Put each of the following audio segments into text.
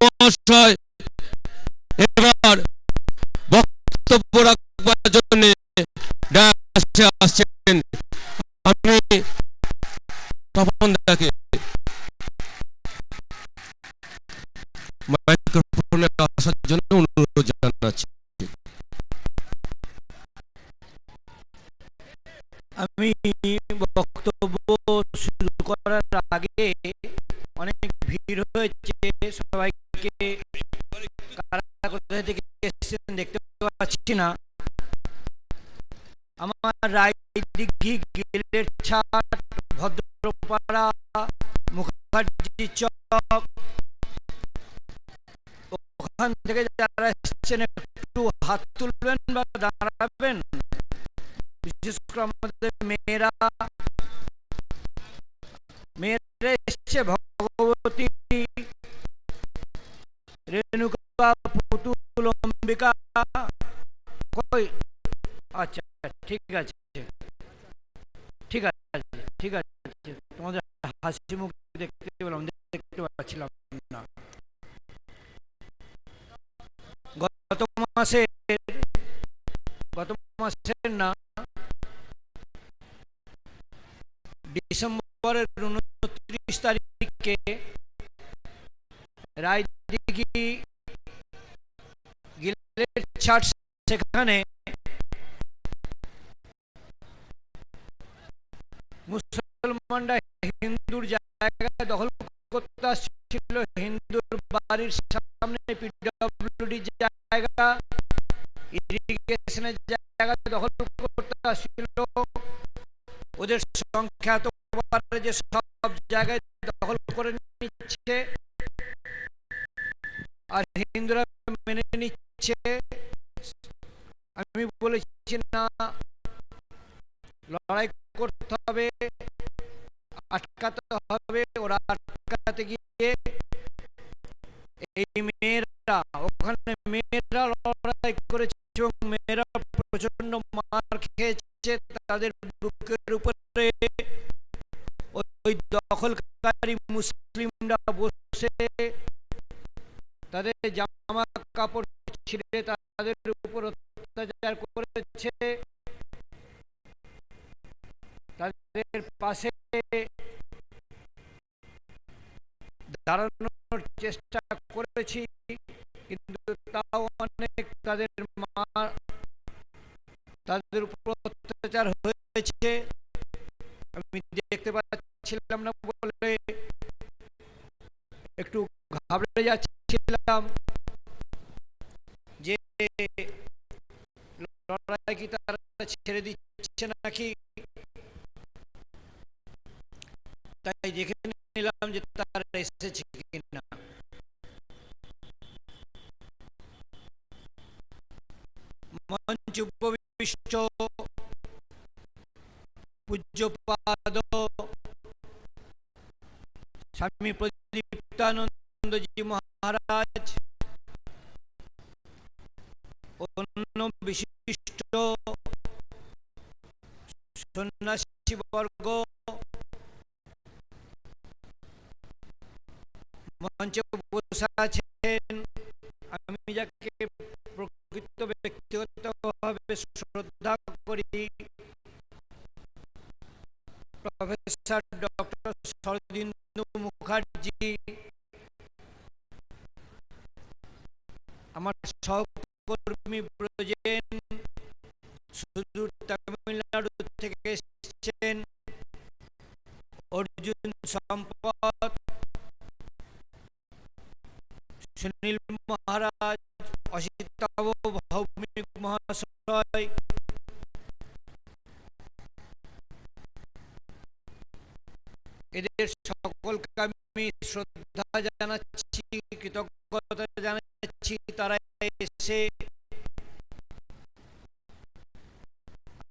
মহাশয় এবার বক্তব্য রাখবার জন্য ডায়াসে আসছেন। আমি তপন দাকে মাইক্রোফোনে আসার জন্য অনুরোধ জানাচ্ছি। আমি বক্তব্য শুরু করার আগে অনেক ভিড় হয়েছে, সবাইকে কারা কোথা থেকে এসেছেন দেখতে পাচ্ছি না। আমার রায়দিঘি গিলের ছাট, ভদ্রপাড়া, মুখার্জি চক, ওখান থেকে যারা এসেছেন একটু হাত তুলবেন বা দাঁড়াবেন। বিশেষ করে আমাদের মেয়েরা এসছে, ভগবতী, রেণুকা, পুতুল, অম্বিকা। কই? আচ্ছা, ঠিক আছে ঠিক আছে ঠিক আছে, তোমাদের হাসি মুখ দেখতে পেলাম, দেখতে পাচ্ছিলাম না। গত মাসের না, ডিসেম্বরের 29 তারিখে রায়দিঘি গিলের ছাট, সেখানে মুসলমানরা হিন্দুর জায়গা দখল করতে আসছিল। হিন্দুর বাড়ির সামনে পিডব্লিউডি জায়গা, ইরিগেশনের জায়গা দখল করতে আসছিল। ওদের সংখ্যা তো যে সব জায়গায় দখল করে নিচ্ছে, আর হিন্দুরা মেনে নিচ্ছে। আমি বলেছি না, লড়াই করতে হবে, আটকাতে হবে। ওরা আটকাতে গিয়ে এই মেয়েরা, ওখানে মেয়েরা লড়াই করেছে এবং মেয়েরা প্রচন্ড মার খেয়েছে। তাদের বুকের উপরে ওই দখলকারী মুসলিমরা বসে তাদের জামা কাপড় ছিঁড়ে তাদের উপর অত্যাচার করেছে। তাদের পাশে দাঁড়ানোর চেষ্টা করেছি, কিন্তু তাও অনেক তাদের উপর অত্যাচার হয়েছে। আমি দেখতে পাচ্ছিলাম না বলে একটু ঘাবড়ে যাচ্ছিলাম যে লড়াই কি তারা ছেড়ে দিচ্ছে নাকি। তাই দেখে নিলাম যে তারা এসেছে কিনা। মঞ্চ উপবিষ্ট পূজ্যপাদ স্বামী প্রদীপ্তানন্দজি মহারাজ, অন্য বিশিষ্ট সন্ন্যাসী বর্গ, মঞ্চে বসে আছেন। আমি যাকে প্রকৃত ব্যক্তিগতভাবে শ্রদ্ধা করি, প্রফেসর ডক্টর শরদিন্দু মুখার্জি, আমার সহকর্মী ব্রজেন, সুদূর তামিলনাড়ু থেকে এসেছেন, অর্জুন সম্পদ, সুনীল মহারাজ, অসিতাভ ভৌমিক মহাশয়, এদের সকলকে আমি শ্রদ্ধা জানাচ্ছি, কৃতজ্ঞতা জানাচ্ছি। তারা এসে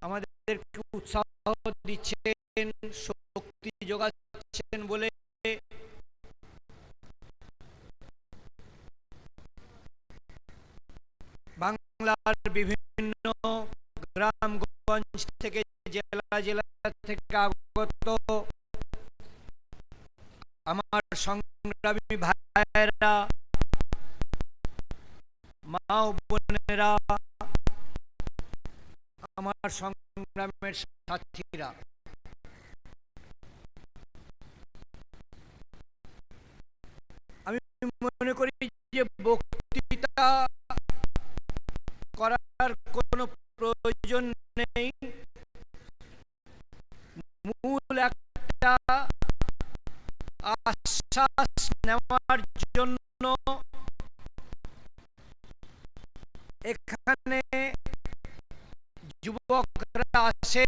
আমাদেরকে উৎসাহ দিচ্ছেন, শক্তি যোগাচ্ছেন বলে বাংলার বিভিন্ন গ্রামগঞ্জ থেকে, জেলা থেকে আগত আমার সংগ্রামী ভাইয়েরা মা ও বোনেরা, আমার সংগ্রামের সাথীরা, আমি মনে করি যে বক্তৃতা করার কোনো প্রয়োজন নেই। মূল একটা আশ্বাস নেওয়ার জন্য এখানে যুবকরা আসে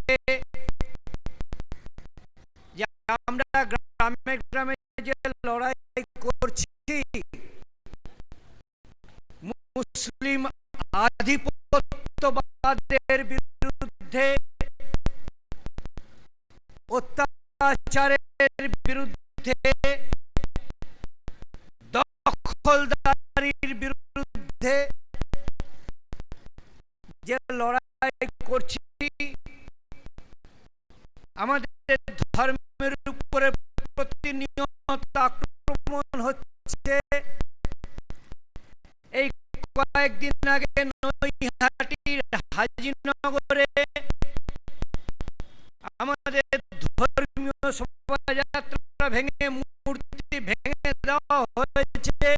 যে আমরা গ্রামে গ্রামে যে লড়াই করছি মুসলিম আধিপত্যবাদের বিরুদ্ধে, অত্যাচারের বিরুদ্ধে, দখলদারির বিরুদ্ধে যে লড়াই করছি, আমাদের ধর্মের উপরে প্রতিনিয়ত আক্রমণ হচ্ছে। এই কয়েকদিন আগে নৈহাটির হাজিনগরে আমাদের ধর্মীয় শোভাযাত্রা ভেঙে মূর্তি ভেঙে দেওয়া হয়েছে।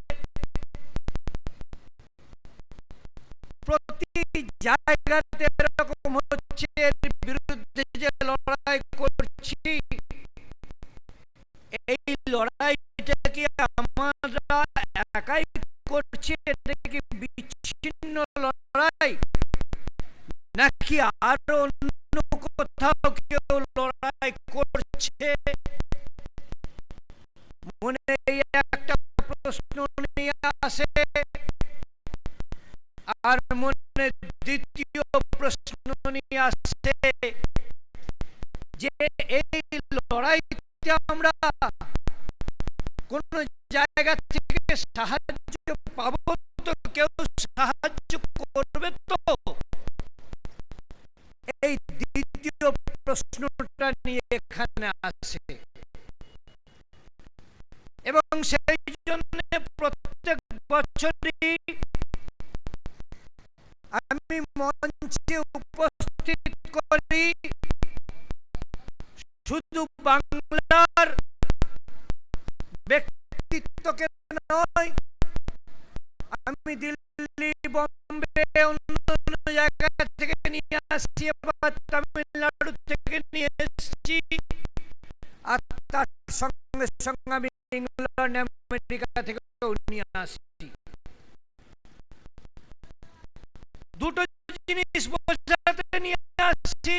প্রতি জায়গাতে এরকম হচ্ছে। এর বিরুদ্ধে যে লড়াই করছি, এই লড়াইটা কি আমরা একাই করছি? এটা কি বিচ্ছিন্ন লড়াই, নাকি আরো অন্য কোথাও কেউ লড়াই করছে? মনে একটা প্রশ্ন নিয়ে আসে। আর মনে দ্বিতীয় প্রশ্ন নিয়ে আসে যে এই লড়াইতে আমরা কোন জায়গা থেকে সাহায্য পাবো তো? কেউ সাহায্য করবে তো? এই দ্বিতীয় প্রশ্নটা নিয়ে এখানে আসে এবং সেই জন্য প্রত্যেক বছরই আমি মঞ্চে উপস্থিত করি শুধু বাংলার ব্যক্তিত্বকে নয়, আমি দিল্লি, বম্বে, অন্য জায়গা থেকে নিয়ে আসছি, আবার তামিলনাড়ু থেকে নিয়ে এসছি, আর তার সঙ্গে সঙ্গে আমি ইংল্যান্ড, আমেরিকা থেকেও নিয়ে আসছি। দুটো জিনিস বোঝাতে নিয়ে আসছি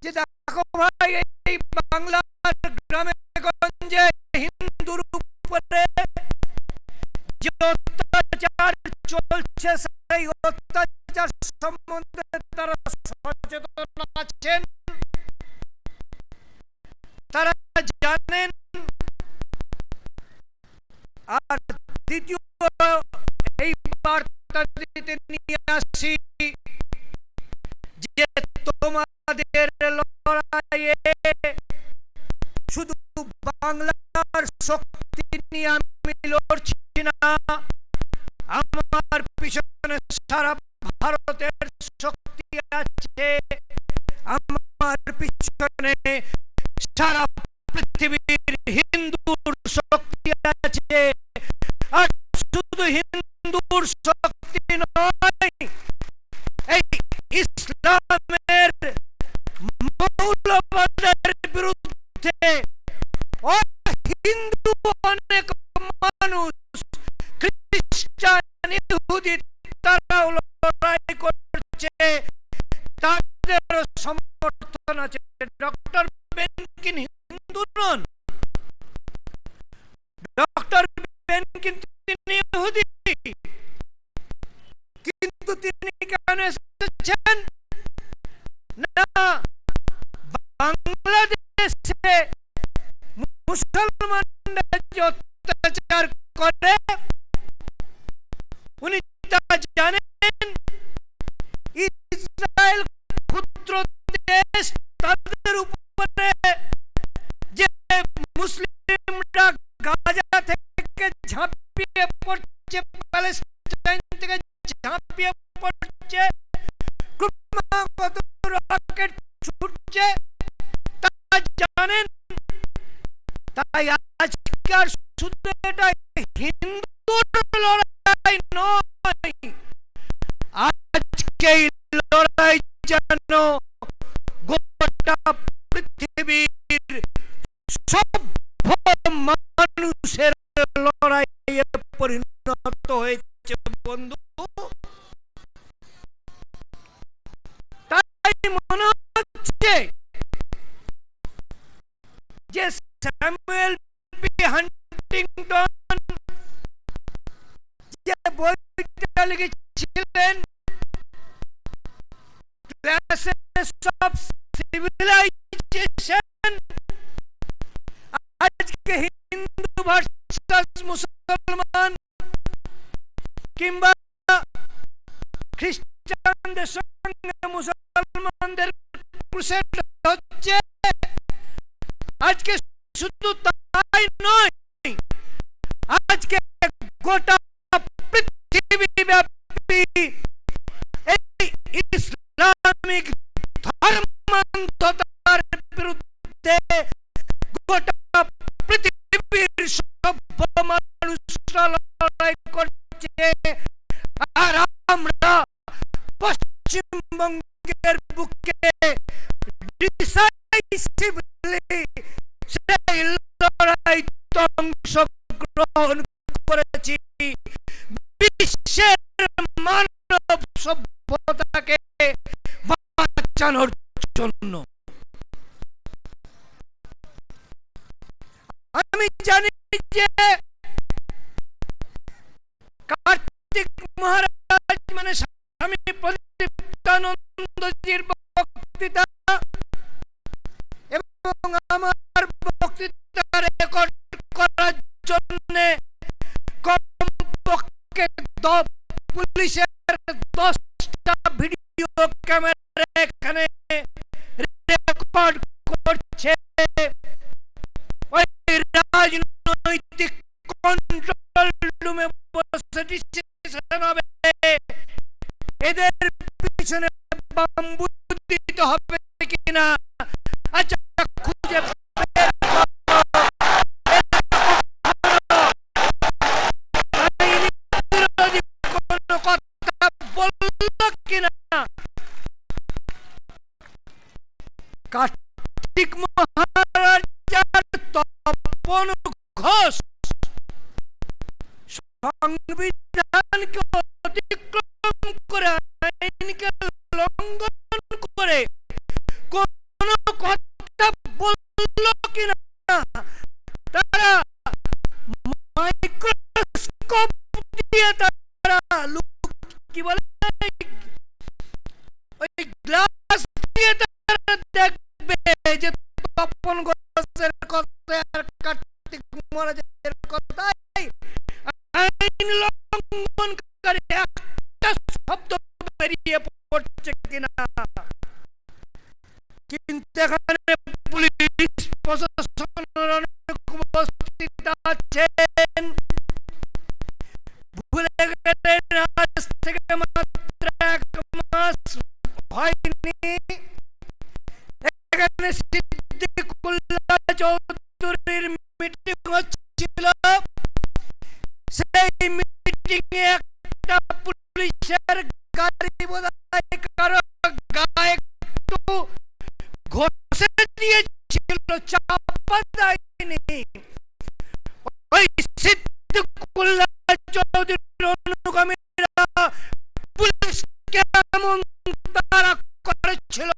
যে দেখো ভাই, এই বাংলার গ্রামে গঞ্জে হিন্দুর উপরে যে অত্যাচার চলছে, সেই অত্যাচার সম্বন্ধে তারা সচেতন আছেন, তারা জানেন। আর দ্বিতীয় এই বার্তা দিতে নিয়ে আসি যে তোমাদের লড়াইয়ে শুধু বাংলার শক্তি নিয়ে আমি লড়ছি না, আমার পিছনে সারা ভারতের শক্তি আছে, আমার পিছনে সারা পৃথিবীর হিন্দুর শক্তি আছে। আর শুধু হিন্দুর শক্তি নয়, এই ইসলামের মৌলবাদের বিরুদ্ধে হিন্দু অনেক মানুষ, খ্রিস্টান, ইহুদি, তারাও লড়াই করছে, তাদের সমর্থন আছে। ডক্টর বেনকিন হিন্দু নন, ডক্টর বেনকিন তিনি ইহুদি, কিন্তু তিনি কেন এসেছেন না? বাংলাদেশে মুসলমানরা যে অত্যাচার করে উনি তা জানেন। ইসরায়েল ক্ষুদ্র দেশ, তাদের উপরে যে মুসলিমরা গাজা থেকে ঝাঁপিয়ে পড়ছে আজকে আর শুধু এটা হিন্দুর লড়াই নয়, আজকে এই লড়াই যেন গোটা পৃথিবীর সভ্য মানুষের লড়াইয়ে পরিণত হয়েছে বন্ধু। তাই মনে হচ্ছে যে স্যামুয়েল পি হান্টিংটন যে বইটা লিখেছিলেন ক্লাসেস অফ সিভিলাইজেশন, আজকে হিন্দু ভার্সাস মুসলমান কিংবা খ্রিস্টানদের সঙ্গে মুসলমানদের ক্রুসেড হচ্ছে, আজকে শুধু তাই নয়, আজকে গোটা পৃথিবীব্যাপী এই ইসলামিক ধর্মান্ধতার বিরুদ্ধে গোটা পৃথিবীর সভ্য মানুষরা লড়াই করছে। আর আমরা পশ্চিমবঙ্গের বুকে ডিসাইসিভলি সেই লড়াইতে অংশগ্রহণ করেছি বিশ্বের মানব সভ্যতাকে বাঁচানোর জন্য। আমি জানি যে কার্তিক মহারাজ মানে স্বামী প্রদীপ্তানন্দজির বক্তৃতা এবং আমার বক্তৃতা রেকর্ড করার জন্য কমপক্ষে পুলিশের 10টা ভিডিও ক্যামেরা এখানে রেকর্ড করছে। ওই রাজনৈতিক কন্ট্রোল রুমে বসে ডিসিশন হবে এদের পিছনে বাম্বু দিতে হবে কিনা। আচ্ছা খুঁজে কোনো কথা বলল কিনা। কার্তিক মহারাজার তপন ঘোষ সংবিধানকে অতিক্রম করে আইনকে লঙ্ঘন করে কোন কথা বলল কিনা। তারা মাইক্রোস্কোপ দিয়ে তারা কি বলে ওই গ্লাস দিয়ে তারা দেখবে যে তপন ঘোষের কথা আর কার্তিক মহারাজের কথাই আইন লঙ্ঘনকারী একটা শব্দ বেরিয়ে পড়ছে কিনা। কিন্তু এখানে পুলিশ প্রশাসনের অনেক উপস্থিত আছেন, ভুলে গেলেন আজ থেকে মাত্র 1 মাস হয়নি এখানে সিদ্দিকুল্লাহ চৌধুরীর মিটিং হচ্ছিল। সেই মিটিং এ একটা পুলিশের গাড়ি বোধহয় কারো গায়ে একটু ঘষে দিয়েছিল, চাপা দেয়নি। ওই সিদ্দিকুল্লাহ চৌধুরীর অনুগামীরা পুলিশকে এমন তাড়া করেছিল,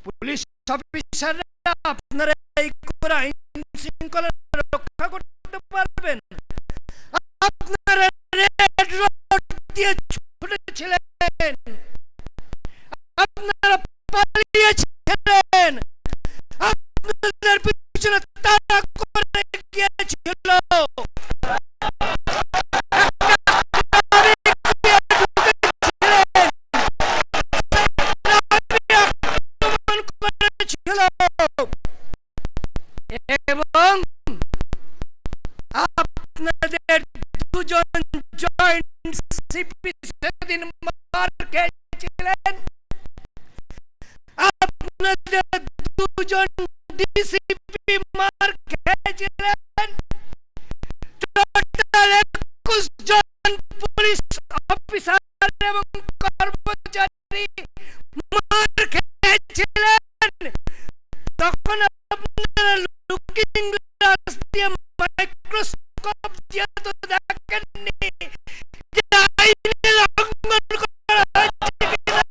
পুলিশ অফিসাররা আপনারা এই করে আইন শৃঙ্খলা রক্ষা করতে পারবেন? আপনারা রেড রোড দিয়ে ছুটেছিলেন, আপনারা পালিয়েছিলেন, আপনাদের পিছনে তাড়া করে গিয়েছিল। এবং আপনাদের দুজন জয়েন্ট সিপি সেদিন মার খেয়েছিলেন, আপনাদের দুজন ডিসিপি লুকিং গ্লাস দিয়ে মাইক্রোস্কোপ দিয়ে তো দেখেননি যে আইনে লঙ্ঘন করা হচ্ছে কিনা।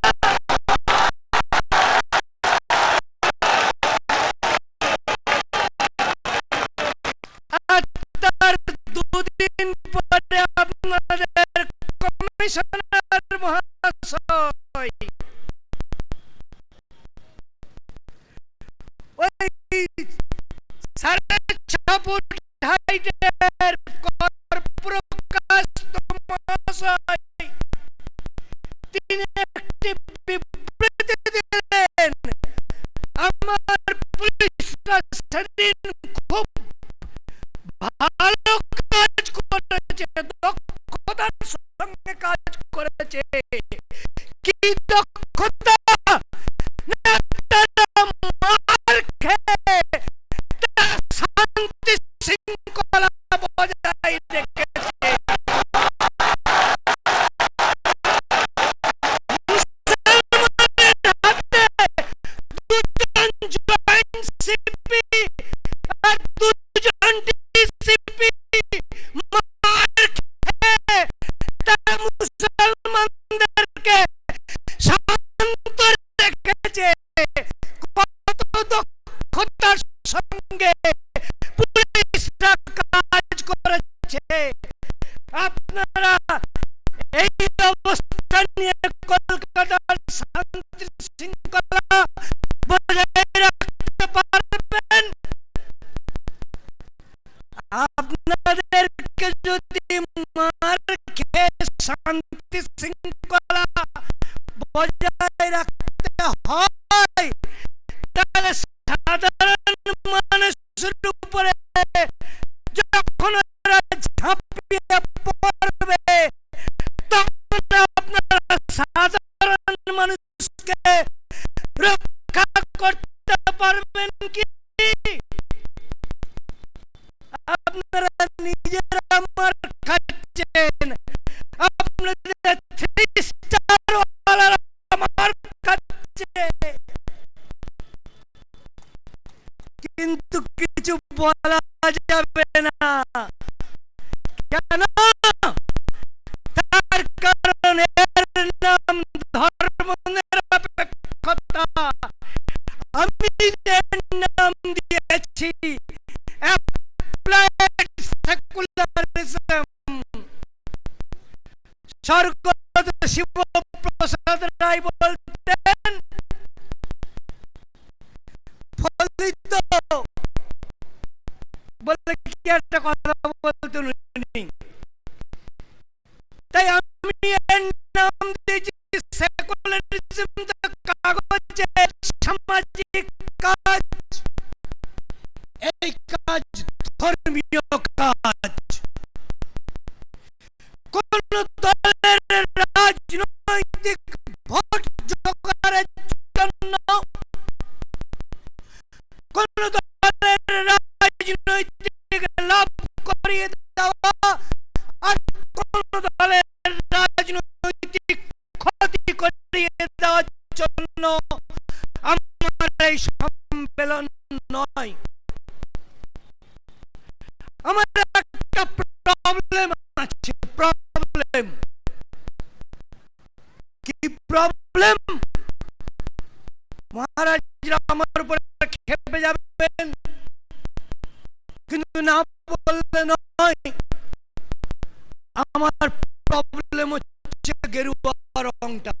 আর তার দুদিন পরে আপনাদের কমিশনার মহাশয় ওই 6.5 ফুট হাইটের কর্পোরাস্ত মহাশয় তিনি একটি বিবৃতি দিলেন, আমার পুলিশরা সেদিন খুব ভালো কাজ করেছে, দক্ষতার সঙ্গে কাজ করেছে। কি দক্ষতা? না তারা মার খেয়ে তারা শান্তি শৃঙ্খলা বজায় রেখেছে। মুসলমানের হাতে দুজন জয়েন্ট সিপি আর দুজন ডিসিপি মার খেয়ে তারা মুসলমানদেরকে শান্ত রেখেছে। কত দক্ষতার সঙ্গে পুলিশরা কাজ করেছে। আপনারা এই অবস্থা নিয়ে কলকাতার শান্তি শৃঙ্খলা বজায় রাখতে পারবেন? আপনাদেরকে যদি মার খেয়ে শান্তি শৃঙ্খলা বজায় রাখতে হয় তাহলে সাধারণ মানুষের উপরে যখন ওরা ঝাঁপিয়ে পড়বে তখন আপনারা সাধারণ মানুষকে রক্ষা করতে পারবেন কি? আপনারা নিজেরা মার খাচ্ছেন, আপনাদের 3 স্টার ওয়ালারা মার খাচ্ছে, কিন্তু কিছু বলা যাবে না। কেন? তার কারণ এর নাম ধর্মনিরপেক্ষতা। আমি এর নাম দিয়েছি অ্যাপ্লাইড সেকুলারিজম। স্বর্গত শিবপ্রসাদ রায় বলতেন ফলিত বলে কি একটা কথা বলতেন উনি। তাই আমি এর নাম দিয়েছি সেকুলারিজম, কাগজের সামাজিক কাজ। এই কাজ ধর্মীয় কাজ। কোন দলের রাজনৈতিক ভোট জোগাড়ের জন্য, কোন দলের রাজনৈতিক লাভ করিয়ে দেওয়া আর কোন দলের রাজনৈতিক ক্ষতি করিয়ে দেওয়ার জন্য আমার এই সম্মেলন নয়। আমার একটা প্রবলেম আছে। প্রবলেম কি? প্রবলেম মহারাজরা আমার উপরে খেপে যাবেন, কিন্তু না বললে নয়। আমার প্রবলেম হচ্ছে গেরুয়া রংটা,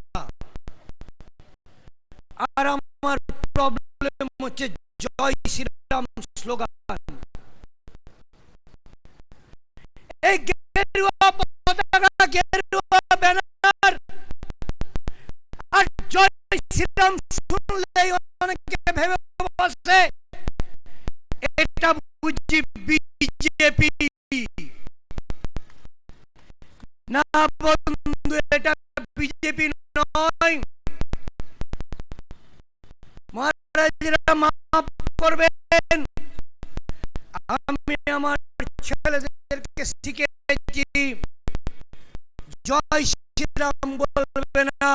আর আমার প্রবলেম হচ্ছে জয় শ্রীরাম স্লোগান। এই গেরুয়া পতাকা, গেরুয়া ব্যানার আর জয় শ্রীরাম শুনলেই অনেকে ভেবে বসে এটা বুঝি বিজেপি। না বন্ধু, এটা বিজেপি নয়। মহারাজরা মাফ করবেন, আমি আমার ছেলেদেরকে শিখেছি জয় শ্রীরাম বলবে না,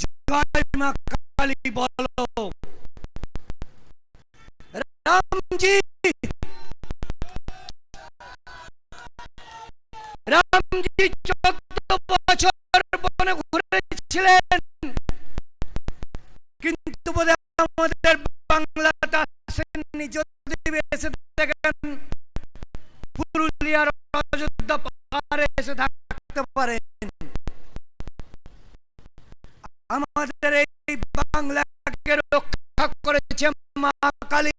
জয় মা কালী বলো। রামজি রামজি 14 বছর বনে ঘুরেছিলেন, কিন্তু বোধহয় আমাদের বাংলাতে আসেননি। যদি এসে দেখেন পুরুলিয়ার অযোধ্যা পাহাড়ে এসে থাকতে পারেন। আমাদের এই বাংলাকে রক্ষা করেছে মা কালী,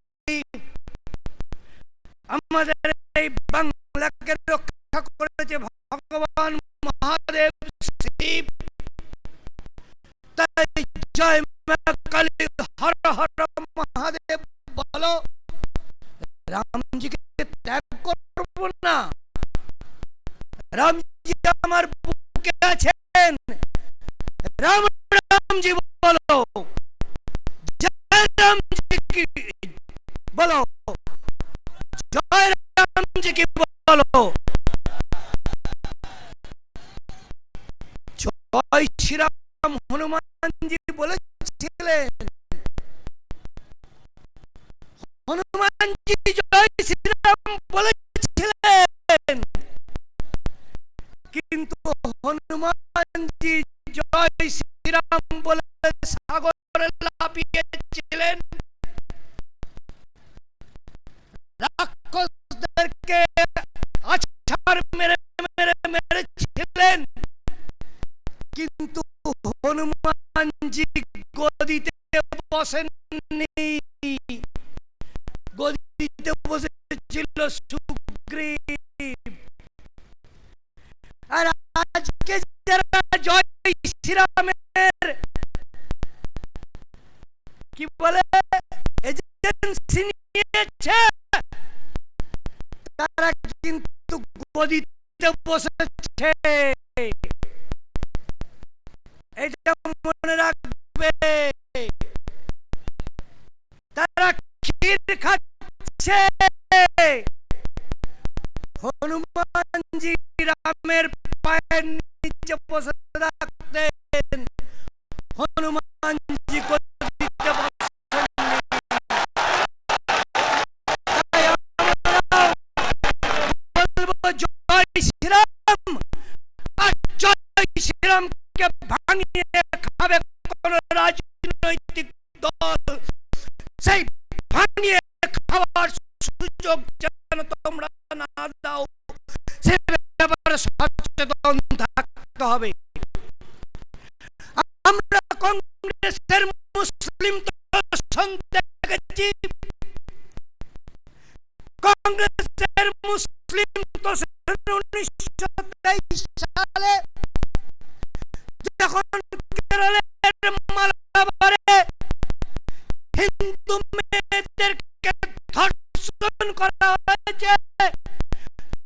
আমাদের এই বাংলাকে রক্ষা করেছে ভগবান মহাদেব শিব। তাই জয় মা কালী, হর হর মহাদেব বলো। রামজিকে ত্যাগ করব না, রামজি আমার বুকে আছেন। রাম রামজি বলো, জয় রামজি কি বলো, জয় রামজি কি বলো। জয় শ্রীরাম হনুমানজি বলেছিলেন, হনুমানজি জয় শ্রীরাম বলেছিলেন, কিন্তু হনুমানজি জয় শ্রীরাম বলে সাগরে লাফিয়েছিলেন, রাক্ষসদেরকে আছাড় মেরে মেরে মেরেছিলেন, কিন্তু হনুমানজি গদিতে বসেননি, গদিতে বসেছিল সুগ্রীব। আর আজকে যারা জয় শ্রীরামের কি বলে এজেন্সি নিয়েছে, তারা কিন্তু গদিতে বসেছে। এটা মনে রাখবে। তারা ক্ষীর খাচ্ছে, হনুমানজি রামের পায়ের নিচে বসে রাখতেন, হনুমানজি গদিতে বসেননি। তাই আমরা বলবো জয় শ্রীরাম, আর জয় শ্রীরামকে ভাঙিয়ে খাবে কোন রাজনৈতিক দল, সেই ভাঙিয়ে খাওয়ার সুযোগ যেন তোমরা না দাও, সে ব্যাপারে সচেতন থাকতে হবে। আমরা কংগ্রেসের মুসলিম দর্শন দেখেছি, কংগ্রেসের মুসলিম দর্শন 1923 সালে যখন কেরলের মালাবারে হিন্দু মেয়েদেরকে ধর্ষণ করা হয়েছে,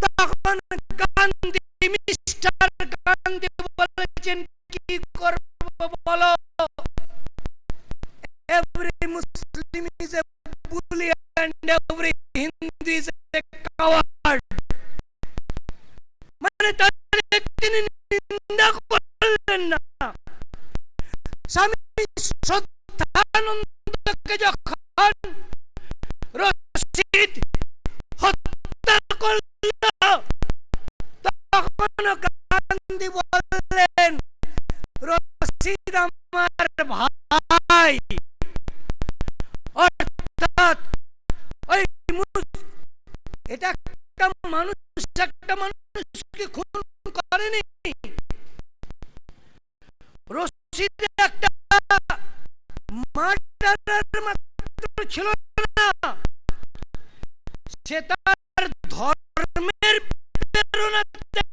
তখন গান্ধী, মিস্টার গান্ধী বলেছেন কি করব বলো, every Muslim is a bully and every Hindu is a coward. মানে তিনি নিন্দা করলেন না। স্বামী শ্রদ্ধানন্দকে যখন রশিদ হত্যা করল, তখন গান্ধী বললেন রশিদ আমার ভাই। অর্থাৎ ওই এটা একটা মানুষকে খুন করেনি, রশিদ একটা মার্ডারার মাত্র ছিল না, সে তার ধর্মের প্রেরণাতে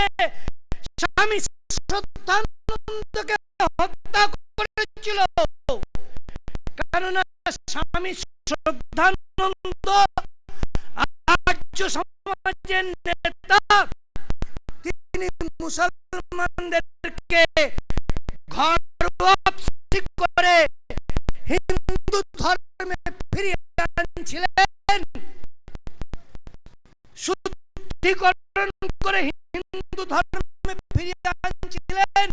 স্বামী শ্রদ্ধানন্দকে হত্যা করেছিল। কেননা স্বামী শ্রদ্ধানন্দ আর্য সমাজের নেতা, তিনি মুসলমানদেরকে ঘরোয়া করে হিন্দু ধর্মে ফিরিয়ে আনছিলেন, শুদ্ধিকরণ করে হিন্দু ধর্মে ফিরিয়ে আনছিলেন।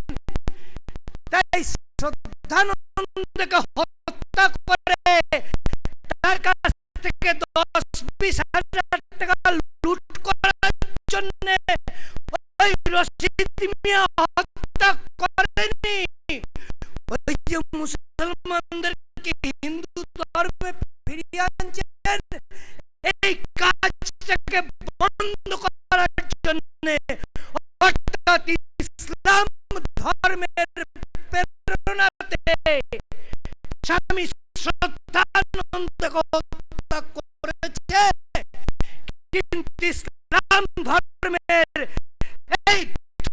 তাই শ্রদ্ধানন্দকে হত্যা করে তার কাছ থেকে 10-20 হাজার টাকা লুট করার জন্য ওই রশিদ মিয়া হত্যা করেনি, ওই যে মুসলমানদেরকে হিন্দু ধর্মে ফিরিয়ে আনছেন, এই কাজটাকে বন্ধ করার জন্য, অর্থাৎ ইসলাম ধর্মের প্রেরণাতে স্বামী শ্রদ্ধানন্দকে হত্যা করেছে। কিন্তু ইসলাম ধর্মের এই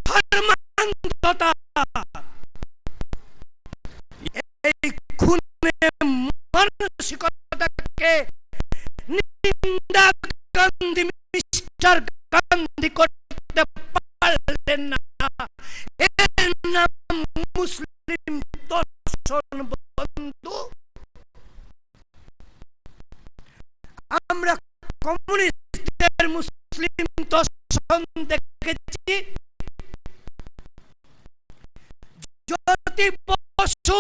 ধর্মান্ধতা, এই খুনে মানসিকতাকে নিন্দা গান্ধী, মিস্টার গান্ধী করতে পারলেন না। এর নাম মুসলিম দর্শন বন্ধু। আমরা কমিউনিস্টদের মুসলিম দর্শন দেখেছি। জ্যোতি বসু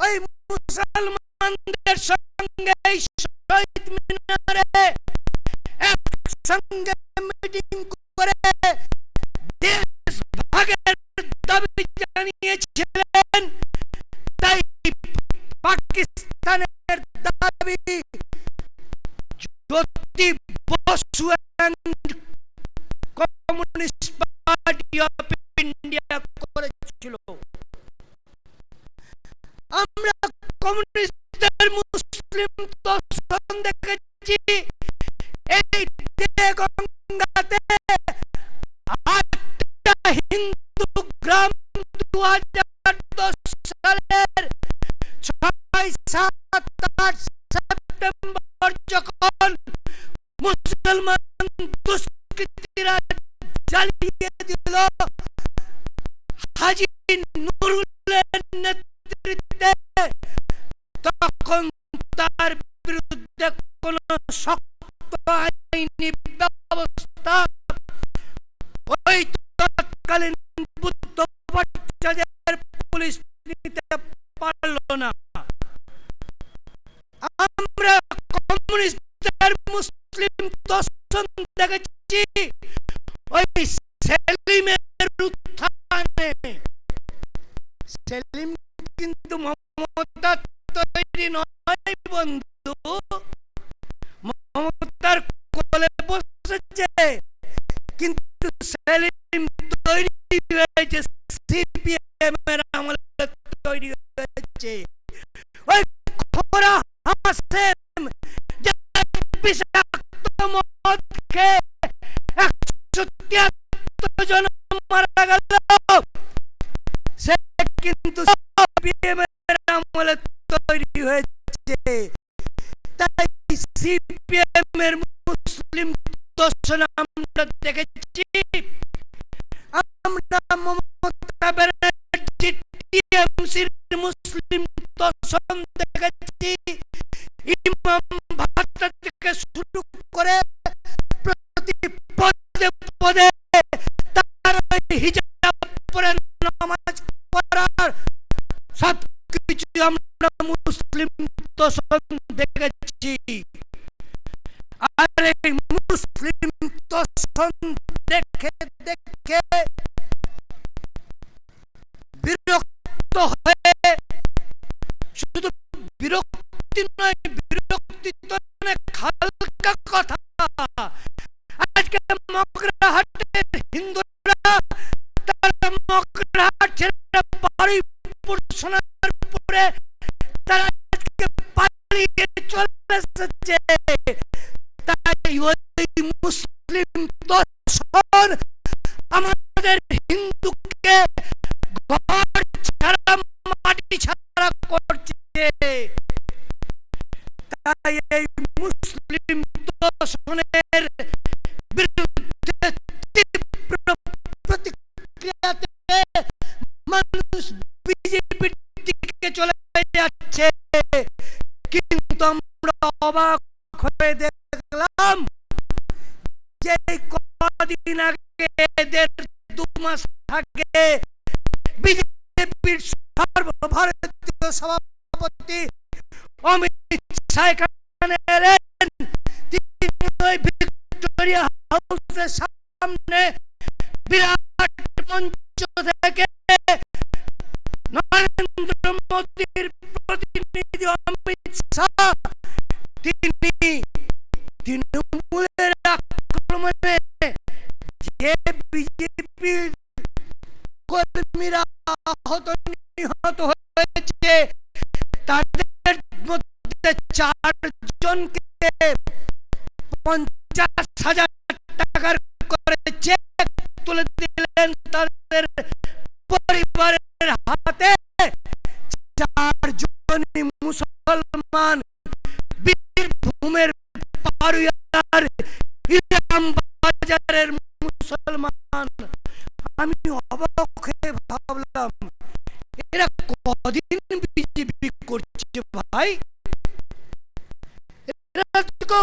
ওই মুসলমানদের সঙ্গে শহীদ মিনারে একসঙ্গে মিটিং করে দেশ ভাগের দাবি জানিয়েছিলেন। তাই পাকিস্তানের দাবি Jyoti Basu communist party of India করেছিল। আমরা কমিউনিস্টদের মুসলিম দর্শন দেখেছি। এই গঙ্গাতে 8টা হিন্দু গ্রাম 2010 সালের 6, 7, 8 সেপ্টেম্বর যখন মুসলমান দুষ্কৃতীরা জ্বালিয়ে দিল, হাজী নুরুলের নেতৃত্বে, তখন তার বিরুদ্ধে কোন শক্ত আইনি ব্যবস্থা ওই তৎকালীন বুদ্ধ ভট্টাচার্যের পুলিশ নিতে পারল না। আমরা কমিউনিস্টদের মুসলিম দর্শন দেখেছি ওই সেলিমের উত্থানে। সেলিম কিন্তু মমতার তৈরি নয় বন্ধু, মমতার কোলে বসেছে, কিন্তু সেলিম তৈরি হয়েছে সিপিএম এর আমলে তৈরি হয়েছে। ওই খোরা হাসেম বিষাক্ত মদ খেয়ে 173 জন মারা গেল, সে কিন্তু সিপিএম এর আমলে তৈরি হয়েছে। তাই সিপিএম এর মুসলিম দর্শন আমরা দেখেছি। আমরা মমতা ব্যানার্জি টিএমসির মুসলিম দর্শন দেখেছি। ইমাম ভাতা থেকে শুরু করে প্রতি পদে পদে তার হিজাব পরে নামাজ পড়ার সবকিছু আমরা মুসলিম দর্শন দেখেছি। আর এই মুসলিম দর্শন দেখে দেখে বিরক্ত হয়ে, শুধু বিরক্তি নয়, বিরক্তি তো অনেক হালকা কথা, আজকে মগরাহাটের হিন্দুরা তারা মগরাহাট ছেড়ে বারুইপুর সোনারপুরে তারা আজকে পালিয়ে চলে এসেছে। তাই ওই মুসলিম দর্শন আমাদের হিন্দুকে ঘর ছাড়া মাটি ছাড়া করছে। তাই এই মুসলিম দর্শনের বিরুদ্ধে তীব্র প্রতিক্রিয়াতে মানুষ বিজেপির দিকে চলে যাচ্ছে। কিন্তু আমরা অবাক হয়ে দেখলাম যে কদিন আগে, 1.5 মাস আগে বিজেপির সর্বভারতীয় সভাপতি অমিত শাহ এখানে এলেন। তিনি ওই ভিক্টোরিয়া হাউসের সামনে বিরাট মঞ্চ থেকে নরেন্দ্র মোদীর প্রতিনিধি অমিত শাহ তিনি তৃণমূলের আক্রমণে যে বিজেপির কর্মীরা আহত নিহত হয়েছে তাদের মধ্যে 4 জনকে 50,000 টাকার করে চেক তুলে দিলেন তাদের পরিবারের হাতে। 4 জনই মুসলমান, বীরভূমের পারুয়ার ইলাম বাজারের মুসলমান। আমি অবাক হয়ে ভাবলাম এরা কদিন বিজেপি করছে ভাই? এরা তো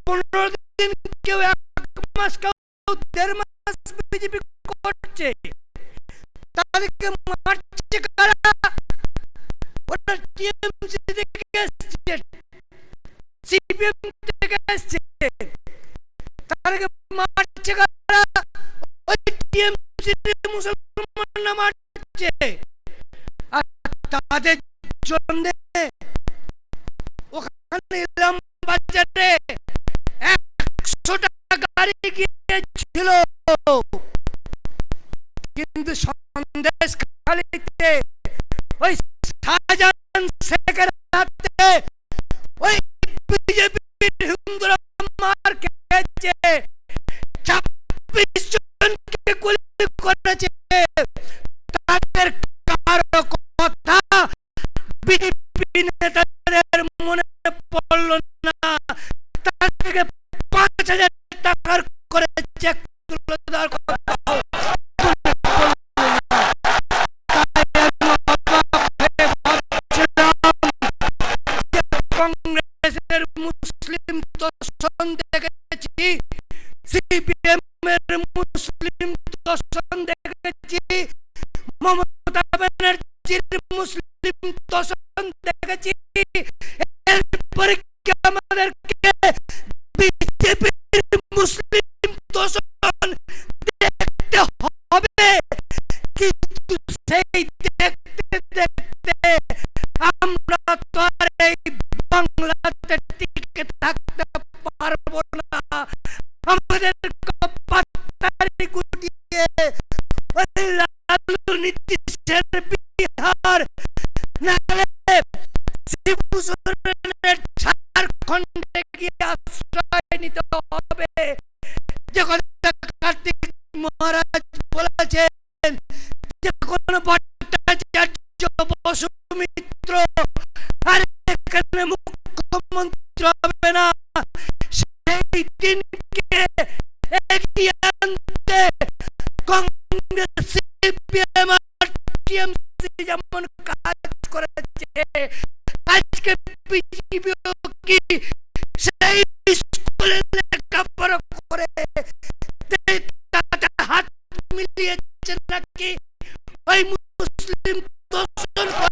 15 দিন, কেউ 1 মাস, কেউ 1.5 মাস বিজেপি করছে। তাদেরকে মারছে কারা? ওরা টিএমসি থেকে এসছে, সিপিএম থেকে এসছে। তাদেরকে মারছে কারা? ওই টিএমসি মুসলমানরা মারছে। আর তাদের জন্য ওখানে ইলাম বাজারে 100টা গাড়ি গিয়েছিল, কিন্তু সন্দেশখালীতে ওই শাহজাহান শেখের হাতে ওই বিজেপির হিন্দুরা মার খেয়েছে। 26 জনকে গুলি করেছে। তাদের কারো কথা বিজেপি নেতাদের মনে পড়ল না। তাদেরকে 5,000 টাকার করে চেক তুলে দেওয়ার কথা কংগ্রেসের মুসলিম দর্শন দেখেছি, সিপিএম এর মুসলিম দর্শন দেখেছি, মমতা ব্যানার্জির মুসলিম দর্শন দেখেছি। এরপরে কি আমাদেরকে বিজেপির মুসলিম দর্শন দেখতে হবে? কিন্তু সেই দেখতে দেখতে আমরা তো আর এই বাংলাতে টিকে থাকতে পারবো না। আমাদের পাত্তারি গুটিয়ে ওই লালু নীতিশের বিহার, নাহলে শিবু সোরেনের ঝাড়খণ্ডে গিয়ে আশ্রয় নিতে হবে। যে কথা কার্তিক মহারাজ বলেছেন, যে কোনো ভট্টাচার্য, বসুমিত্র আর এখানে মুখ্যমন্ত্রী হবে না। সেই দিনকে এগিয়ে আনতে কংগ্রেস, সিপিএম আর টিএমসি যেমন কাজ করেছে, আজকে বিজেপিও কি সেই স্কুলে লেখাপড়া করে হাত মিলিয়েছে নাকি ওই মুসলিম দর্শন করে?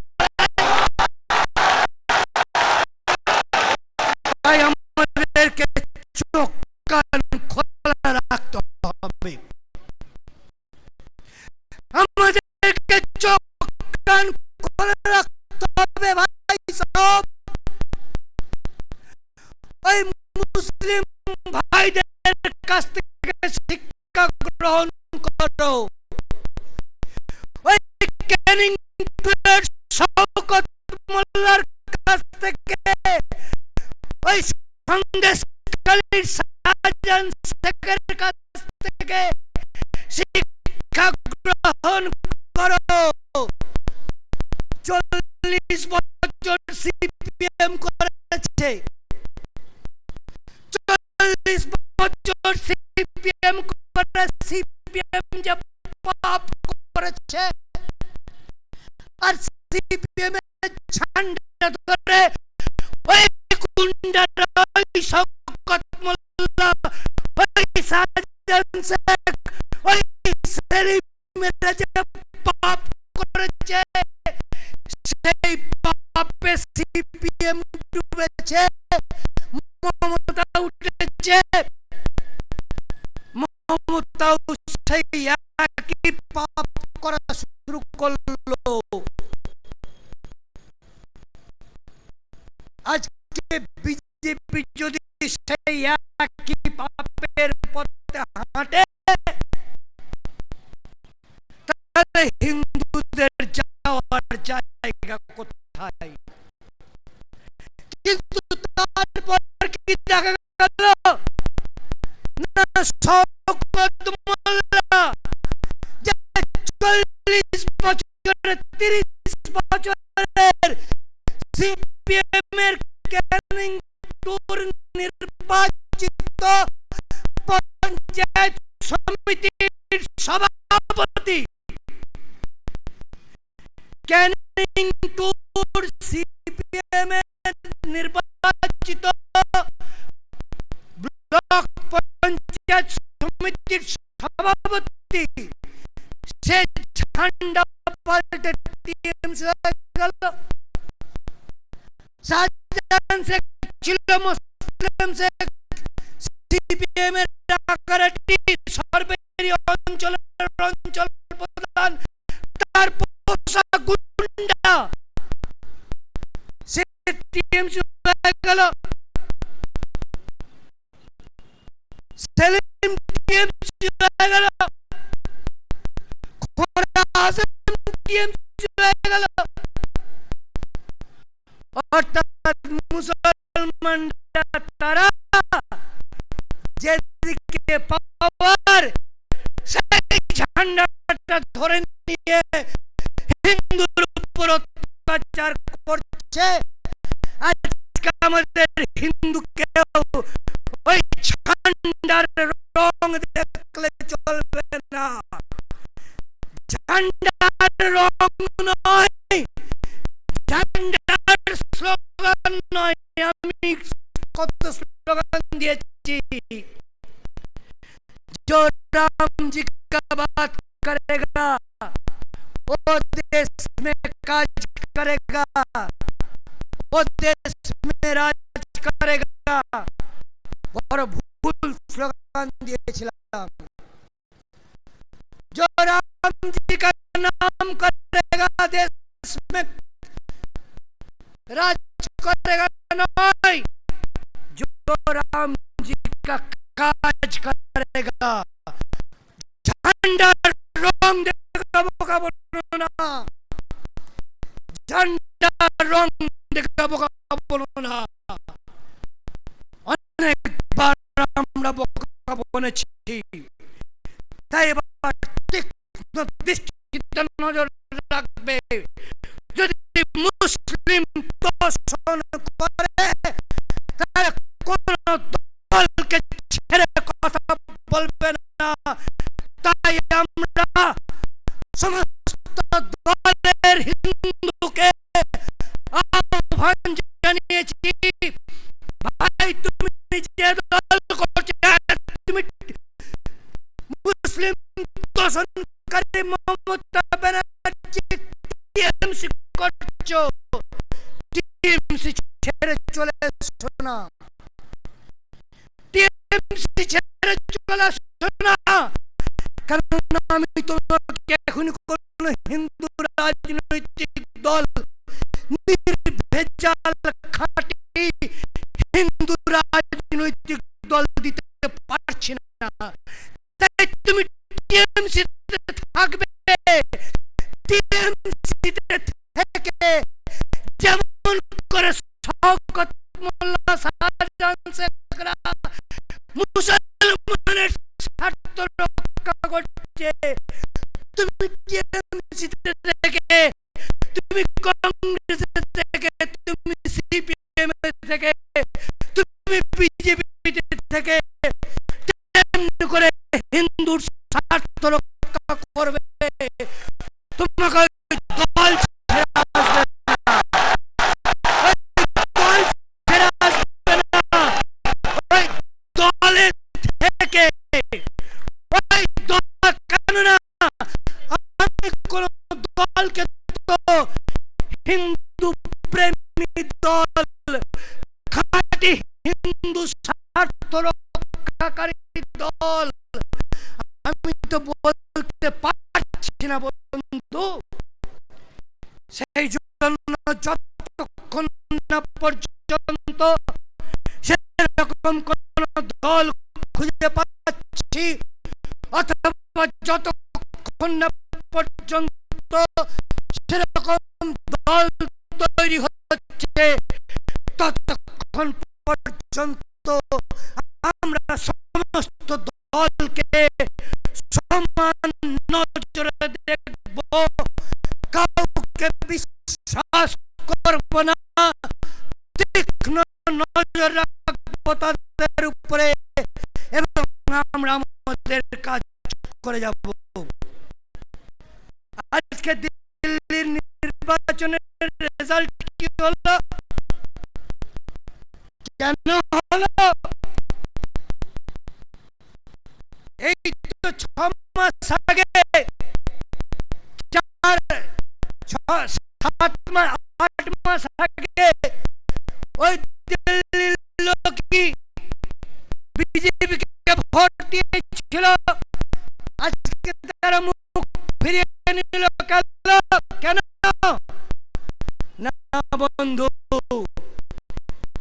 আমাদেরকে চোখ কান খোলা রাখতে হবে। আমাদেরকে চোখ কান খোলা রাখতে হবে ভাই সব। ওই মুসলিম ভাইদের কাছ থেকে শিক্ষা গ্রহণ করো। ওই ক্যানিং শওকত মোল্লার কাছ থেকে, ওই সন্দেশখালীর শাহজাহান শেখের কাছ থেকে শিক্ষা গ্রহণ করো। 40 বছর সিপিএম করেছে, 40 বছর সিপিএম করে সিপিএম যে পাপ করেছে, আর সিপিএম এর ঝান্ডা ধরে ওই গুন্ডারা, ওই শওকত মোল্লা, ওই শাহজাহান শেখ, ওই সেলিমেরা যে পাপ করেছে, সেই পাপে সিপিএম ডুবেছে, মমতা উঠেছে। মমতাও সেই পাপ করা শুরু করলো। আজকে বিজেপি যদি সেই একই পাপের পথে হাঁটে, তাহলে হিন্দুদের যাওয়ার জায়গা কোথায়? কিন্তু তারপর কি দেখা গেল না, শওকত মোল্লা যে 40 বছরের 30 বছরের সিপিএম এর ক্যানিং টুর নির্বাচিত পঞ্চায়েত সমিতির সভাপতি, ক্যানিং টুর সিপিএম এর নির্বাচিত ব্লক পঞ্চায়েত সমিতির সভাপতি, সে ঝান্ডা পাল্টে টিএমসি হয়ে গেল। শাহজাহান শেখ ছিল মুসলিম শেখ, সিপিএম এর ডাকারাটি সরবেরি অঞ্চলের অঞ্চল প্রধান, তার পোষা গুন্ডা, সে টিএমসি হয়ে গেল। সেলিম টিএমসি হয়ে গেল, খোরা হাসান টিএমসি হয়ে গেল। অর্থাৎ মুসলমানরা তারা যেদিকে পাওয়ার সেই ঝান্ডাটা ধরে নিয়ে হিন্দুর উপর অত্যাচার করছে। আজকে আমাদের হিন্দুকেও ওই ঝান্ডার রং দেখলে চলবে না। ঝান্ডার রং নয়, ঝান্ডার স্লোগান নয়। আমি কত স্লোগান দিয়েছি, जो राम जी का बात करेगा वो देश में काज करेगा, वो देश में राज करेगा। और भूल स्लोगान दिएছিলাম, जो राम जी का नाम करेगा देश में राज करेगा नहीं, जो राम जी का काज करेगा। झंडार रंग देखाबो बोलो ना, झंडार रंग देखाबो बोलो ना। অনেকবার আমরা বোকা বনেছি, তাই এবার তীক্ষ্ণ দৃষ্টিতে নজর রাখবে। যদি মুসলিম দর্শন করে তাহলে কোন দলকে ছেড়ে কথা বলবে না। তাই আমরা সমস্ত দলের হিন্দুকে আহ্বান জানিয়েছি, ভাই তুমি যে দল করছো, তুমি মুসলিম দর্শনকারী মমতা ব্যানার্জি টিএমসি করছো, টিএমসি ছেড়ে চলে এসো না, টিএমসি ছেড়ে চলে এসো না। কারণ আমি তোমাকে এখন কোন হিন্দু রাজনৈতিক দল নির্ভেজাল খাঁটি হিন্দু রাজনৈতিক দল দিতে পারছি না। তাই তুমি টিএমসিতে থাকবে, টিএমসিতে থেকে যেমন করে শওকত মোল্লা, শাহজাহান শেখরা মুসলমানের স্বার্থ রক্ষা করছে, তুমি টিএমসিতে থেকে, তুমি কংগ্রেস থেকে, তুমি সিপিএম থেকে, তুমি বিজেপি থেকে তেমনি করে হিন্দুর স্বার্থ রক্ষা করবে। তোমাকে দল ছেড়ে আসবে না, দল ছেড়ে আসবে না। ওই দলের থেকে, ওই দল কেন না, আমি কোন দলকে তো হিন্দু প্রেমী দল, খাঁটি হিন্দু স্বার্থ রক্ষাকারী দল আমি তো বলতে পারছি না বন্ধু। সেই জন্য যতক্ষণ না পর্যন্ত সেরকম কোন দল খুঁজে পাচ্ছি, অথবা যতক্ষণ না পর্যন্ত সেরকম দল তৈরি হচ্ছে, ততক্ষণ পর্যন্ত আমরা সমস্ত দলকে সমান নজরে দেখব, কাউকে বিশ্বাস করব না, তীক্ষ্ণ নজর রাখবো তাদের উপরে এবং আমরা আমাদের কাজ করে যাব। আজকে দিল্লির নির্বাচনের রেজাল্ট কি হলো, কেন হলো? এই তো 6 মাস আগে, 8 মাস আগে ওই দিল্লির লোকই বিজেপিকে ভোট দিয়েছিল। আজকে তারা মুখ ফিরিয়ে নিল কেন? না বন্ধু,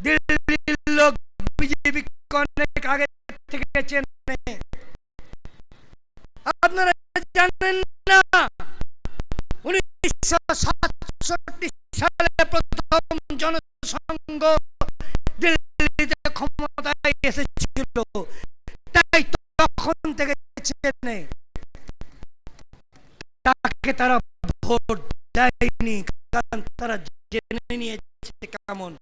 দিল্লির লোক বিজেপি অনেক আগে থেকে চেনে। আপনারা জানেন না 1967 সালে প্রথম জনসংঘ দিল্লিতে ক্ষমতায় এসেছিল, তাই তখন থেকে চেনে। তাকে তারা ভোট দেয়নি, কারণ তারা জেনে নিয়েছে কেমন।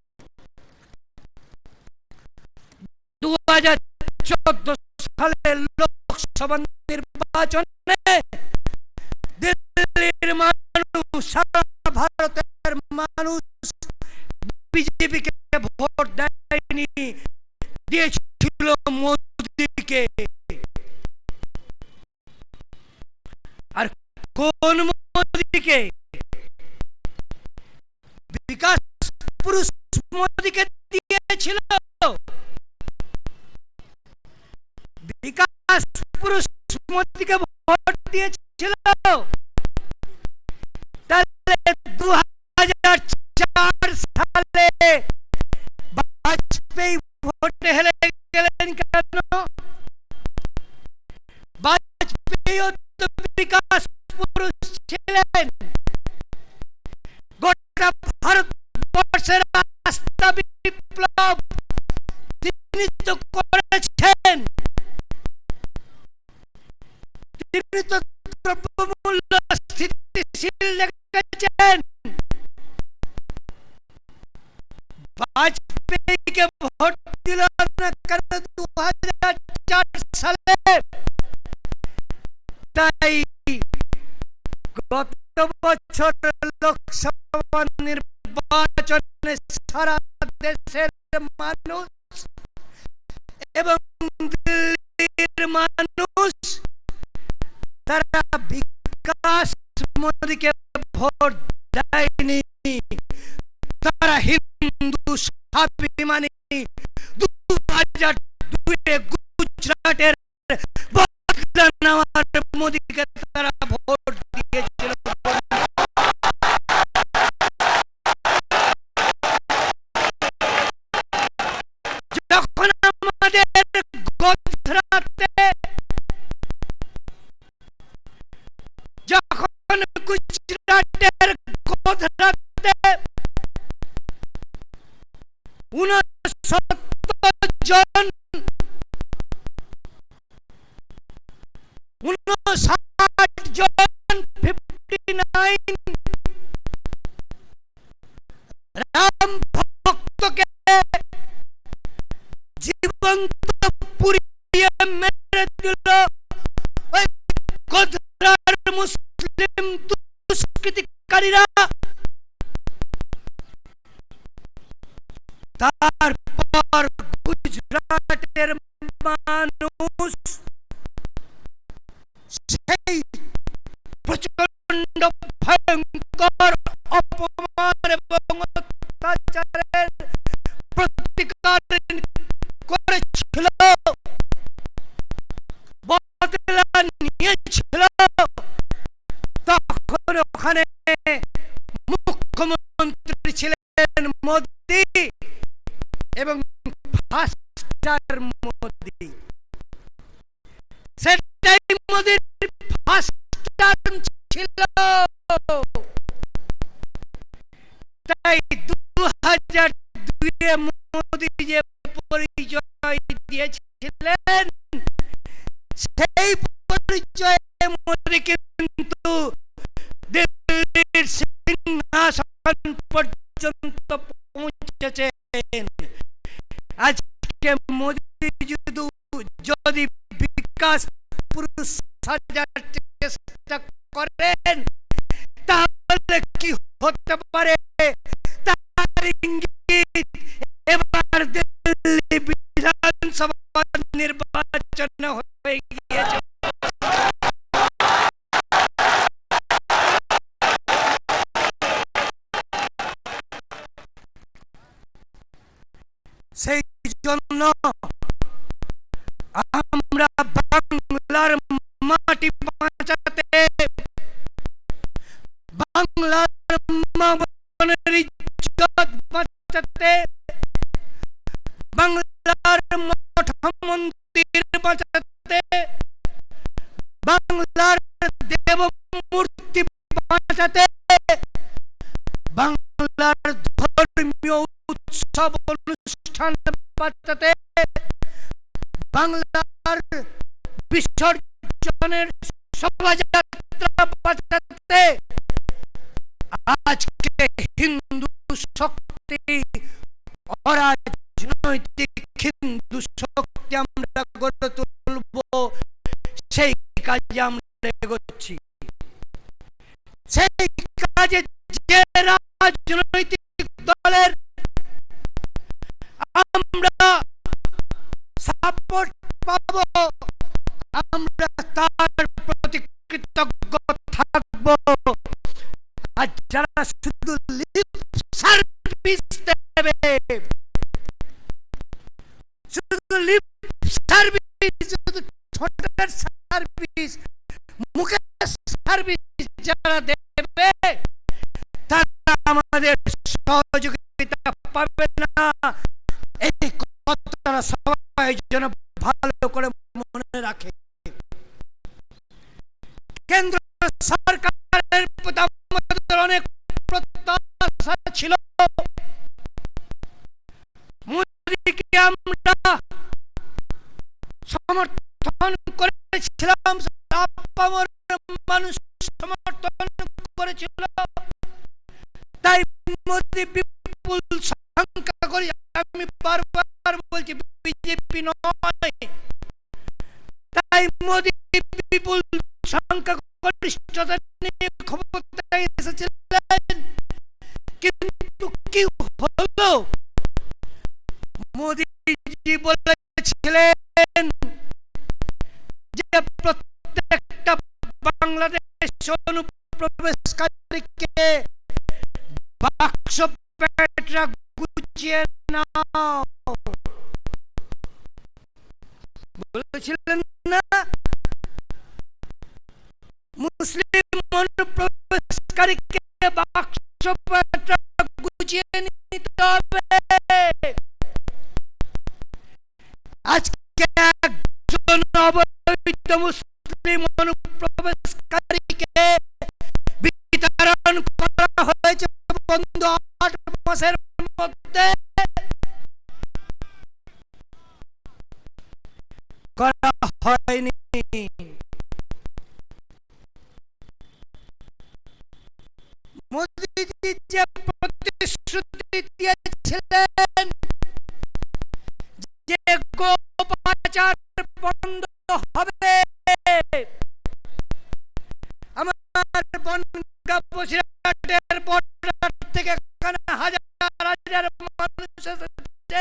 2014 সালের লোকসভা নির্বাচনে দিল্লির মানুষ, সারা ভারতের মানুষ বিজেপিকে ভোট দেয়নি, দিয়েছিল মোদিকে। আর কোন মোদিকে? বিকাশ পুরুষ মোদিকে দিয়েছিল। বিকাশ পুরুষ মোদিকে ভোট দিয়েছিল। তাহলে 2004 সালে বাজপেয়ী ভোটে হেরে গেলেন কেন? বাজপেয়ী তো বিকাশ পুরুষ ছিলেন। গোটা ভারতবর্ষের রাস্তা বিপ্লব তিনি তো করেছেন। তিনি তো দ্রব্যমূল্য স্থিতিশীল রেখেছেন। বাজপেয়ীকে ভোট দিল না কেন 2004 সালে? তাই গত বছর লোকসভা নির্বাচনে সারা দেশের মানুষ এবং দিল্লির মানুষ তারা বিকাশ মোদিকে ভোট দেয়নি, তারা হিন্দু স্বাভিমানী 2002 গুজরাটের বদনামার মোদিকে তারা ভোট দিয়েছিল। যখন আমাদের গুজরাটে, যখন গুজরাটের গোধরাতে 69 জন 59 রাম ভক্তকে জীবন্ত পুড়িয়ে মেরে দিল ওই গোধরার মুসলিম দুষ্কৃতিকারীরা। তারপর গুজরাটের মানুষ সেই প্রচন্ড ভয়ঙ্কর অপমান এবং অত্যাচারের প্রতিকার করেছিল, বদলা নিয়েছিল। সেটাই মোদির ফার্স্ট টার্ম ছিল। তাই 2002 মোদি যে পরিচয় দিয়েছিলেন, সেই পরিচয়ে মোদি কিন্তু দিল্লির সিংহাসন পর্যন্ত পৌঁছেছেন। আজকে মোদি যদি বিকাশ পুরুষ সাজার চেষ্টা করেন, তাহলে কি হতে পারে তার ইঙ্গিত এবার দিল্লি বিধানসভা নির্বাচন হয়ে গিয়েছে। সেই জন্য আমরা বাংলার মাটি বাঁচাতে, বাংলার মা বোনের ইজ্জত বাঁচাতে, বাংলার মঠ মন্দির বাঁচাতে, বাংলার দেব মূর্তি বাঁচাতে, বাংলার ধর্মীয় উৎসব অনুষ্ঠান বাঁচাতে, বাংলার বিসর্জনের শোভাযাত্রা বাঁচাতে আজকে হিন্দু শক্তি, অরাজনৈতিক হিন্দু শক্তি আমরা গড়ে তুলব, সেই কাজে আমরা এগোচ্ছি। সেই কাজে যে রাজনৈতিক দলের আমরা সাপোর্ট পাব, আমরা তার প্রতি কৃতজ্ঞ থাকব। আর যারা শুধু লিপ সার্ভিস দেবে, শুধু লিপ সার্ভিস, শুধু ছোটের সার্ভিস, মুখের সার্ভিস যারা দেবে, তারা আমাদের সহযোগিতা পাবে না। এই কথাটা সবাই যেন ভালো করে মনে রাখে। কেন্দ্র সরকারের প্রতি আমাদের অনেক প্রত্যাশা ছিল। মোদিকে আমরা সমর্থন করেছিলাম, মানুষ সমর্থন করেছিল। তাই মোদি বিপুল সংখ্যা করি, আমি বারবার বলছি বিজেপি নয়, তাই মোদি বিপুল সংখ্যা গরিষ্ঠতা নিয়ে ক্ষমতায় এসেছিলেন। কিন্তু কি হলো? মোদিজি বলেছিলেন যে প্রত্যেকটা বাংলাদেশ অনুপ্রবেশকারীকে বাক্স পেটরা গুছিয়ে নাও, বলেছিলেন না? মুসলিম অনুপ্রবেশকারীকে বাক্স পেটরা গুছিয়ে নিতে হবে। আজকে একজন অবৈধ মুসলিম অনুপ্রবেশকারীকে বিতরণ করা হয়েছে বন্ধু 8 মাসের মধ্যে, করা হয়নি। মোদিজি যে প্রতিশ্রুতি দিয়েছিলেন যে গো পাচার বন্ধ হবে, আমার বনগাঁ বসিরহাটের বর্ডার থেকে এখানে হাজার হাজার মানুষ এসেছে,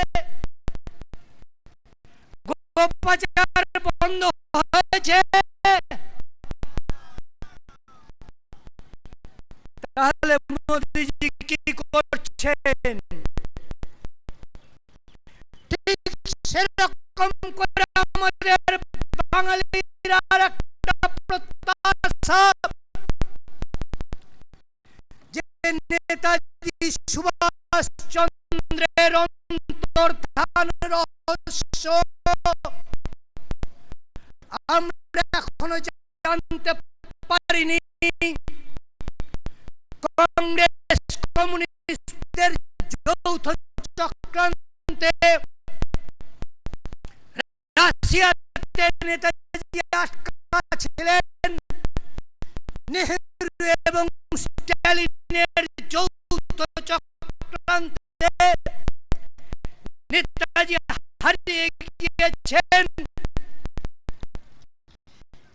গো পাচার বন্ধ হয়েছে। তাহলে মোদিজি কি করছেন? ঠিক সেরকম করে আমাদের বাঙালির আর একটা প্রত্যাশা যে নেতাজি সুভাষ চন্দ্রের অন্তর্ধান রহস্য আমরা এখনো জানতে পারিনি কংগ্রেস কমিউনিস্টদের যৌথ চক্রান্তে রাশিয়াতে নেতাজি আটকা ছিলেন। নেহেরু এবং স্ট্যালিনের যৌথ চক্রান্তে নেতাজি হারিয়ে গিয়েছেন,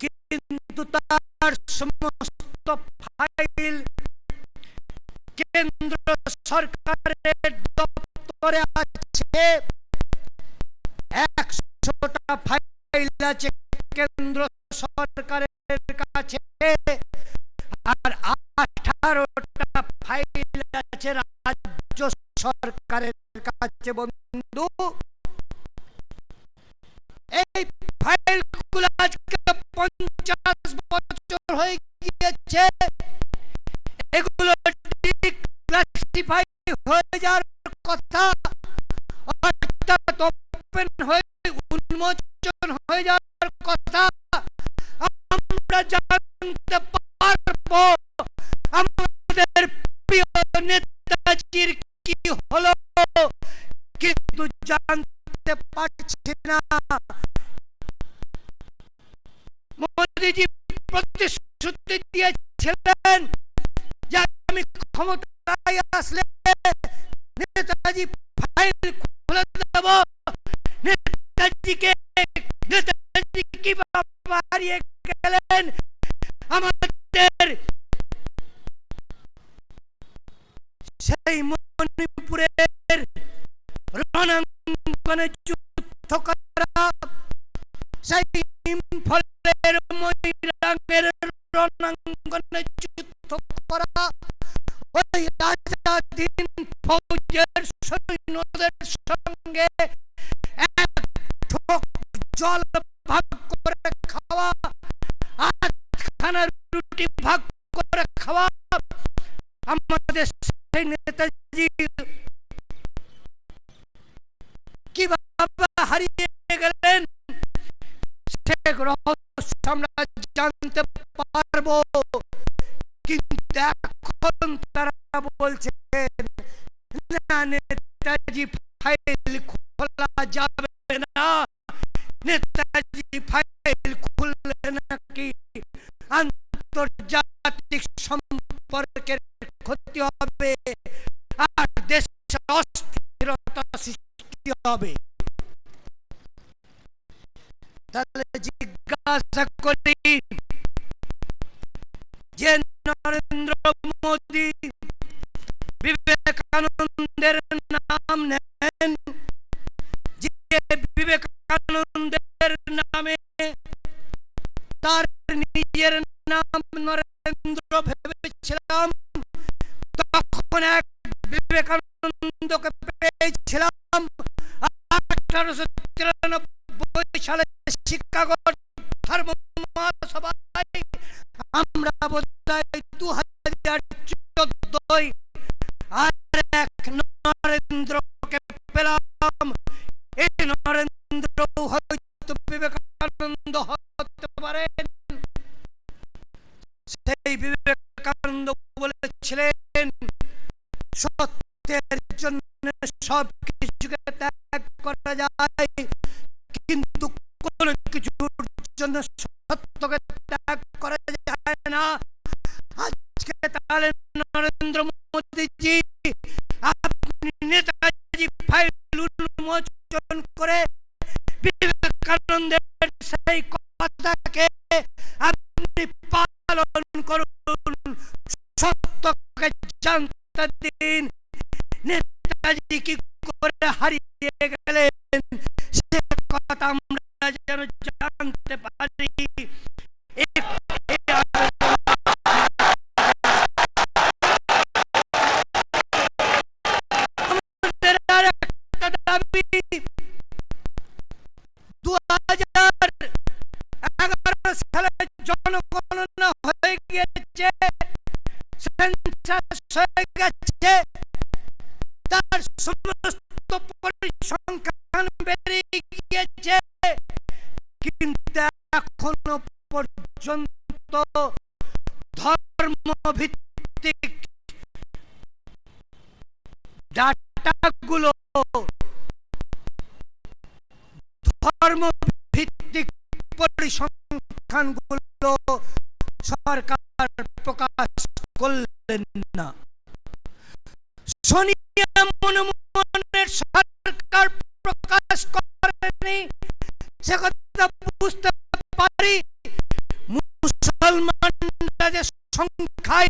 কিন্তু তার সমস্ত ফাইল কেন্দ্র সরকারের দপ্তরে আছে। 100টা ফাইল আছে কেন্দ্র সরকারের কাছে, আর 18টা ফাইল আছে রাজ্য সরকারের কাছে। বন্ধু, এই ফাইলগুলো আজকে 50 বছর হয়ে গিয়েছে। এগুলো ডিক্লাসিফাই হয়ে যাওয়ার কথা, অর্থাৎ ওপেন হয়ে উন্মোচন হয়ে যাওয়ার কথা। আমরা জানতে পারবো আমাদের প্রিয় নেতাজির কি হলো, কিন্তু জানতে পারছি না। মোদিজি প্রতিশ্রুতি দিয়েছিলেন যে আমি ক্ষমতায় আসলে নেতাজি ফাইল খুলে দেব। নেতাজি কিভাবে হারিয়ে গেলেন? আমাদের সেই মণিপুরের রণাঙ্গনে যুদ্ধ করা, সেই ইম্ফলের ময়রাঙ্গের রণাঙ্গনে যুদ্ধ করা, ওই আজাদিন ফৌজের সৈন্যদের সঙ্গে এক ঢোক জল ভাগ করে খাওয়া, 8খানা রুটি ভাগ করে খাওয়া। আমাদের সেই নেতাজি কিভাবে হারিয়ে গেলেন সে রহস্য আমরা জানতে পারবো, কিন্তু এখন তারা বলছেন না, নেতাজি ফাইল খোলা যাবে না। নেতাজি ফাইল খুললে নাকি আন্তর্জাতিক সম্পর্কের ক্ষতি হবে আর দেশে অস্থিরতা সৃষ্টি হবে। তাহলে জিজ্ঞাসা করি যে নরেন্দ্র মোদী বিবেকানন্দের নাম নেন, যে বিবেকানন্দের নামে তার নিজের নাম নরেন্দ্র ভেবেছিলাম, তখন এক বিবেকানন্দকে পেয়েছিলাম 1893 সালে শিকাগোর ধর্ম মহাসভায়। আমরা বোধহয় 2014 আর এক নরেন্দ্রকে পেলাম। এই নরেন্দ্র হয়তো বিবেকানন্দ হতে পারেন। সেই বিবেকানন্দ বলেছিলেন সত্যের জন্য সব কিছুকে ত্যাগ করা যায়, কিন্তু কোন কিছুর জন্য সত্যকে ত্যাগ করা যায় না। আজকে তাহলে নরেন্দ্র মোদীজি আপনি নেতাজি ফাইল উন্মোচন করে বিবেকানন্দের সেই কথাকে আপনি পালন করুন, সত্যকে জানতে দিন। নেতাজি কি করে হারিয়ে গেলেন সে কথা আমরা যেন জানতে পারি। আমাদের আর একটা দাবি, 2011 সালে জনগণনা হয়ে গিয়েছে, সেন্সাস হয়ে গেছে, তার সমস্ত পরিসংখ্যান বেরিয়ে গিয়েছে, কিন্তু এখনো পর্যন্ত ধর্মভিত্তিক ডাটাগুলো, ধর্মভিত্তিক পরিসংখ্যানগুলো সরকার প্রকাশ করলেন না। সোনিয়া মনমোহনের সরকার প্রকাশ করেনি, সে কথা বুঝতে পারি। মুসলমানরা যে সংখ্যায়